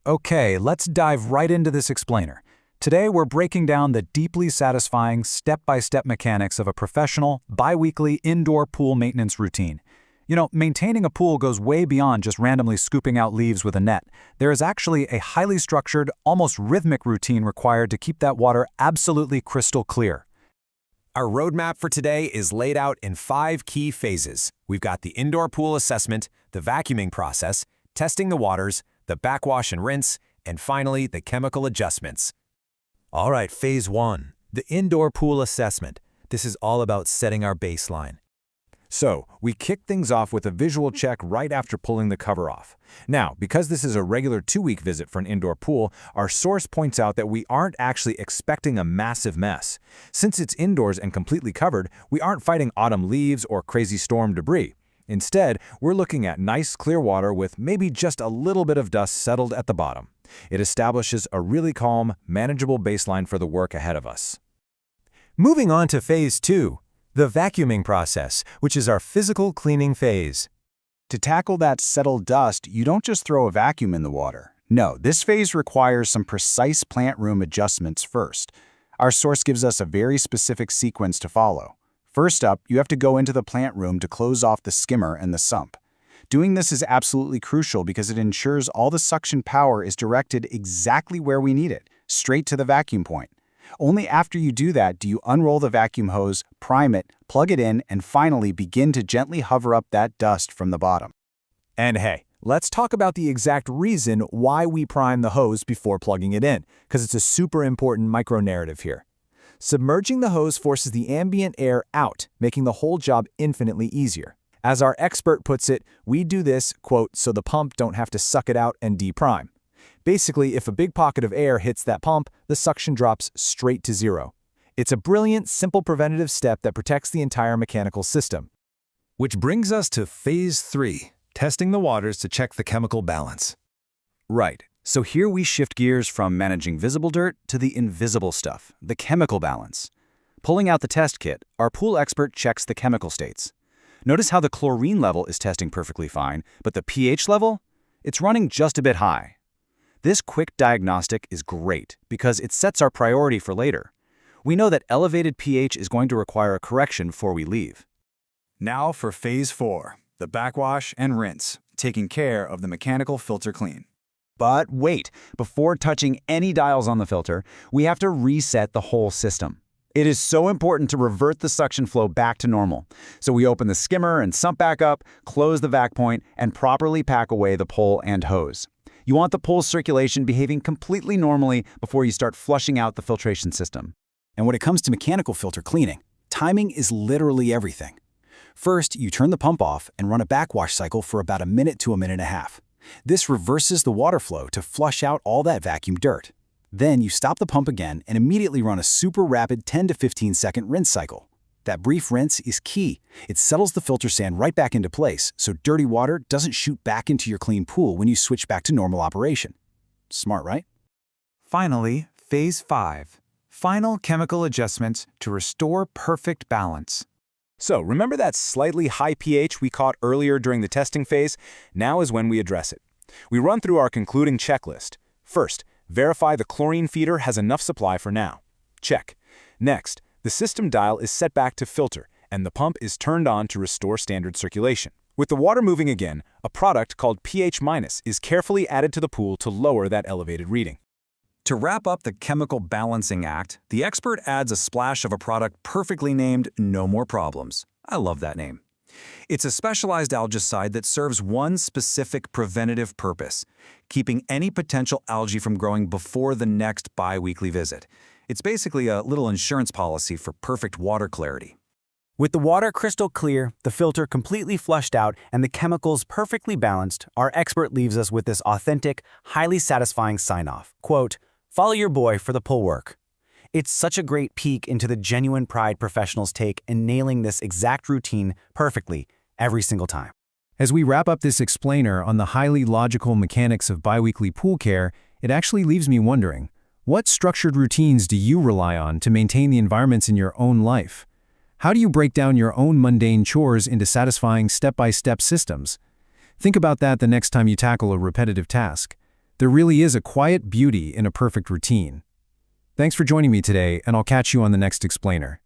Okay, let's dive right into this explainer. Today we're breaking down the deeply satisfying step-by-step mechanics of a professional, bi-weekly indoor pool maintenance routine. Maintaining a pool goes way beyond just randomly scooping out leaves with a net. There is actually a highly structured, almost rhythmic routine required to keep that water absolutely crystal clear. Our roadmap for today is laid out in 5 key phases. We've got the indoor pool assessment, the vacuuming process, testing the waters, the backwash and rinse, and finally, the chemical adjustments. All right, phase 1, the indoor pool assessment. This is all about setting our baseline. So, we kick things off with a visual check right after pulling the cover off. Now, because this is a regular 2-week visit for an indoor pool, our source points out that we aren't actually expecting a massive mess. Since it's indoors and completely covered, we aren't fighting autumn leaves or crazy storm debris. Instead, we're looking at nice clear water with maybe just a little bit of dust settled at the bottom. It establishes a really calm, manageable baseline for the work ahead of us. Moving on to phase 2. The vacuuming process, which is our physical cleaning phase. To tackle that settled dust, you don't just throw a vacuum in the water. No, this phase requires some precise plant room adjustments first. Our source gives us a very specific sequence to follow. First up, you have to go into the plant room to close off the skimmer and the sump. Doing this is absolutely crucial because it ensures all the suction power is directed exactly where we need it, straight to the vacuum point. Only after you do that do you unroll the vacuum hose, prime it, plug it in, and finally begin to gently hover up that dust from the bottom. And hey, let's talk about the exact reason why we prime the hose before plugging it in, because it's a super important micro-narrative here. Submerging the hose forces the ambient air out, making the whole job infinitely easier. As our expert puts it, we do this, quote, so the pump don't have to suck it out and deprime. Basically, if a big pocket of air hits that pump, the suction drops straight to zero. It's a brilliant, simple preventative step that protects the entire mechanical system. Which brings us to phase 3, testing the waters to check the chemical balance. Right. So here we shift gears from managing visible dirt to the invisible stuff, the chemical balance. Pulling out the test kit, our pool expert checks the chemical states. Notice how the chlorine level is testing perfectly fine, but the pH level? It's running just a bit high. This quick diagnostic is great because it sets our priority for later. We know that elevated pH is going to require a correction before we leave. Now for phase 4, the backwash and rinse, taking care of the mechanical filter clean. But wait, before touching any dials on the filter, we have to reset the whole system. It is so important to revert the suction flow back to normal. So we open the skimmer and sump back up, close the vac point, and properly pack away the pole and hose. You want the pool's circulation behaving completely normally before you start flushing out the filtration system. And when it comes to mechanical filter cleaning, timing is literally everything. First, you turn the pump off and run a backwash cycle for about a minute to a minute and a half. This reverses the water flow to flush out all that vacuum dirt. Then you stop the pump again and immediately run a super rapid 10 to 15 second rinse cycle. That brief rinse is key. It settles the filter sand right back into place, so dirty water doesn't shoot back into your clean pool when you switch back to normal operation. Smart, right? Finally, phase 5. Final chemical adjustments to restore perfect balance. So, remember that slightly high pH we caught earlier during the testing phase? Now is when we address it. We run through our concluding checklist. First, verify the chlorine feeder has enough supply for now. Check. Next, the system dial is set back to filter, and the pump is turned on to restore standard circulation. With the water moving again, a product called pH- is carefully added to the pool to lower that elevated reading. To wrap up the chemical balancing act, the expert adds a splash of a product perfectly named No More Problems. I love that name. It's a specialized algicide that serves one specific preventative purpose, keeping any potential algae from growing before the next bi-weekly visit. It's basically a little insurance policy for perfect water clarity. With the water crystal clear, the filter completely flushed out, and the chemicals perfectly balanced, our expert leaves us with this authentic, highly satisfying sign-off. Quote, "Follow your boy for the pull work." It's such a great peek into the genuine pride professionals take in nailing this exact routine perfectly every single time. As we wrap up this explainer on the highly logical mechanics of biweekly pool care, it actually leaves me wondering, what structured routines do you rely on to maintain the environments in your own life? How do you break down your own mundane chores into satisfying step-by-step systems? Think about that the next time you tackle a repetitive task. There really is a quiet beauty in a perfect routine. Thanks for joining me today, and I'll catch you on the next explainer.